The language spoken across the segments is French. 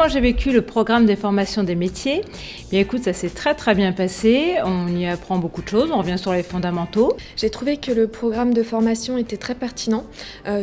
comment j'ai vécu le programme des formations des métiers? Bien écoute, ça s'est très bien passé, on y apprend beaucoup de choses, on revient sur les fondamentaux. J'ai trouvé que le programme de formation était très pertinent,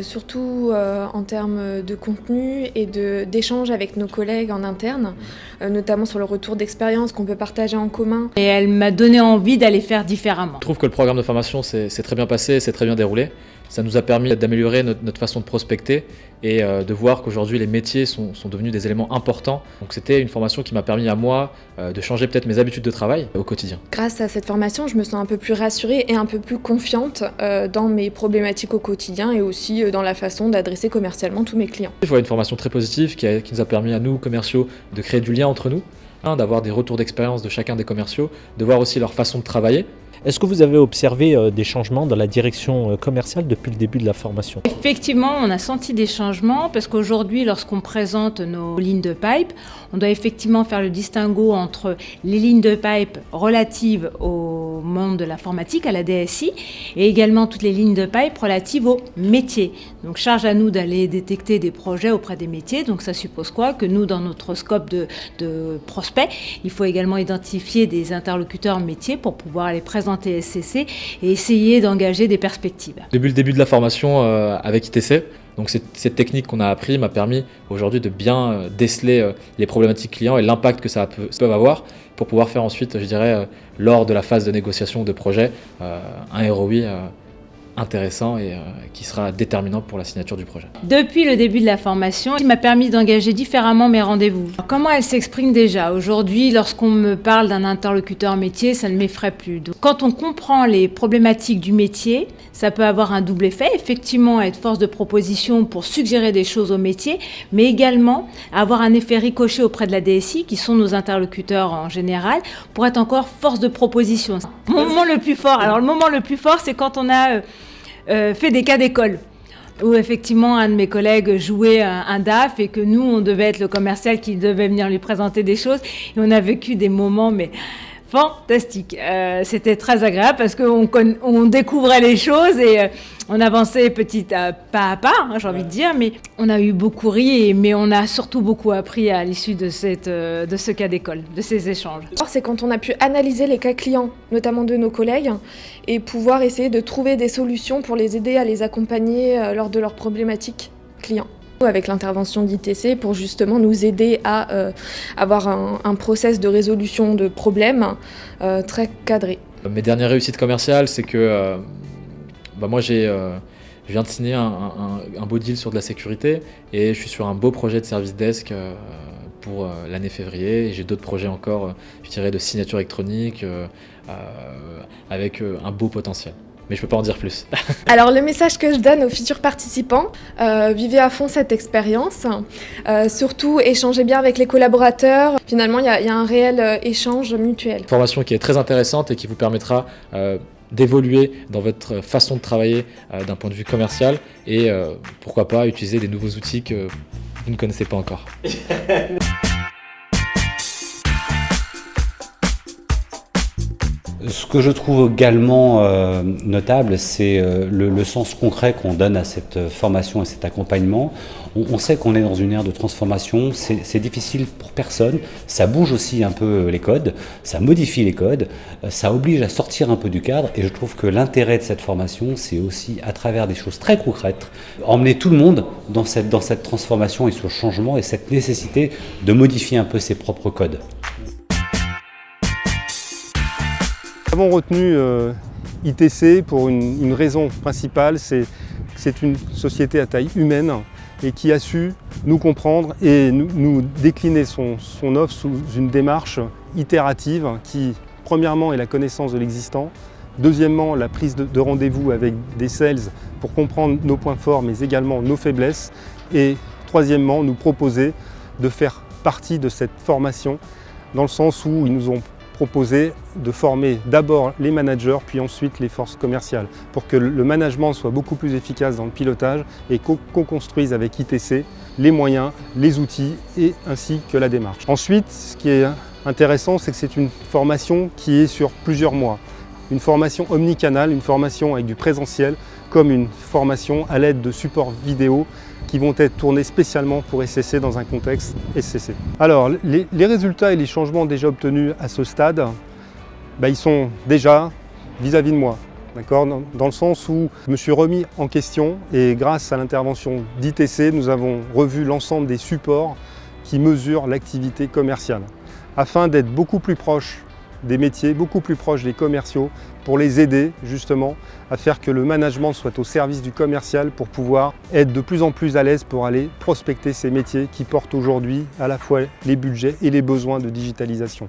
surtout en termes de contenu et d'échanges avec nos collègues en interne, notamment sur le retour d'expérience qu'on peut partager en commun. Et elle m'a donné envie d'aller faire différemment. Je trouve que le programme de formation s'est très bien passé, s'est très bien déroulé. Ça nous a permis d'améliorer notre façon de prospecter et de voir qu'aujourd'hui les métiers sont devenus des éléments importants. Donc c'était une formation qui m'a permis à moi de changer peut-être mes habitudes de travail au quotidien. Grâce à cette formation, je me sens un peu plus rassurée et un peu plus confiante dans mes problématiques au quotidien et aussi dans la façon d'adresser commercialement tous mes clients. Il faut une formation très positive qui nous a permis à nous, commerciaux, de créer du lien entre nous, d'avoir des retours d'expérience de chacun des commerciaux, de voir aussi leur façon de travailler. Est-ce que vous avez observé des changements dans la direction commerciale depuis le début de la formation? Effectivement, on a senti des changements parce qu'aujourd'hui, lorsqu'on présente nos lignes de pipe, on doit effectivement faire le distinguo entre les lignes de pipe relatives au monde de l'informatique, à la DSI, et également toutes les lignes de pipe relatives au métier. Donc charge à nous d'aller détecter des projets auprès des métiers. Donc ça suppose quoi? Que nous, dans notre scope de prospects, il faut également identifier des interlocuteurs métiers pour pouvoir les présenter SCC et essayer d'engager des perspectives. Depuis le début de la formation avec ITC, donc cette technique qu'on a appris m'a permis aujourd'hui de bien déceler les problématiques clients et l'impact que ça peut avoir pour pouvoir faire ensuite, je dirais, lors de la phase de négociation de projet, un ROI intéressant et qui sera déterminant pour la signature du projet. Depuis le début de la formation, il m'a permis d'engager différemment mes rendez-vous. Alors, comment elle s'exprime déjà? Aujourd'hui, lorsqu'on me parle d'un interlocuteur métier, ça ne m'effraie plus. Donc, quand on comprend les problématiques du métier, ça peut avoir un double effet, effectivement être force de proposition pour suggérer des choses au métier, mais également avoir un effet ricochet auprès de la DSI, qui sont nos interlocuteurs en général, pour être encore force de proposition. Mon moment le plus fort, alors le moment le plus fort, c'est quand on a fait des cas d'école, où effectivement un de mes collègues jouait un DAF et que nous, on devait être le commercial qui devait venir lui présenter des choses. Et on a vécu des moments mais fantastiques. C'était très agréable parce qu'on découvrait les choses et on avançait pas à pas, j'ai envie de dire, mais on a eu beaucoup ri, mais on a surtout beaucoup appris à l'issue de ce cas d'école, de ces échanges. C'est quand on a pu analyser les cas clients, notamment de nos collègues, et pouvoir essayer de trouver des solutions pour les aider à les accompagner lors de leurs problématiques clients. Avec l'intervention d'ITC pour justement nous aider à avoir un process de résolution de problèmes très cadré. Mes dernières réussites commerciales, c'est que moi je viens de signer un beau deal sur de la sécurité et je suis sur un beau projet de service desk pour l'année février. Et j'ai d'autres projets encore, je dirais, de signature électronique avec un beau potentiel. Mais je ne peux pas en dire plus. Alors le message que je donne aux futurs participants, vivez à fond cette expérience, surtout échangez bien avec les collaborateurs. Finalement, il y a un réel échange mutuel. Une formation qui est très intéressante et qui vous permettra d'évoluer dans votre façon de travailler d'un point de vue commercial et pourquoi pas utiliser des nouveaux outils que vous ne connaissez pas encore. Ce que je trouve également notable, c'est le sens concret qu'on donne à cette formation et cet accompagnement. On sait qu'on est dans une ère de transformation, c'est difficile pour personne, ça bouge aussi un peu les codes, ça modifie les codes, ça oblige à sortir un peu du cadre et je trouve que l'intérêt de cette formation, c'est aussi à travers des choses très concrètes, emmener tout le monde dans cette transformation et ce changement et cette nécessité de modifier un peu ses propres codes. Nous avons retenu ITC pour une raison principale, c'est une société à taille humaine et qui a su nous comprendre et nous décliner son offre sous une démarche itérative qui, premièrement, est la connaissance de l'existant, deuxièmement, la prise de rendez-vous avec des sales pour comprendre nos points forts mais également nos faiblesses et troisièmement, nous proposer de faire partie de cette formation dans le sens où ils nous ont proposé de former d'abord les managers puis ensuite les forces commerciales pour que le management soit beaucoup plus efficace dans le pilotage et qu'on construise avec ITC les moyens, les outils et ainsi que la démarche. Ensuite, ce qui est intéressant, c'est que c'est une formation qui est sur plusieurs mois. une formation omnicanal, une formation avec du présentiel, comme une formation à l'aide de supports vidéo qui vont être tournés spécialement pour SCC dans un contexte SCC. Alors, les résultats et les changements déjà obtenus à ce stade, ils sont déjà vis-à-vis de moi. Dans le sens où je me suis remis en question et grâce à l'intervention d'ITC, nous avons revu l'ensemble des supports qui mesurent l'activité commerciale afin d'être beaucoup plus proche des métiers, beaucoup plus proche des commerciaux pour les aider justement à faire que le management soit au service du commercial pour pouvoir être de plus en plus à l'aise pour aller prospecter ces métiers qui portent aujourd'hui à la fois les budgets et les besoins de digitalisation.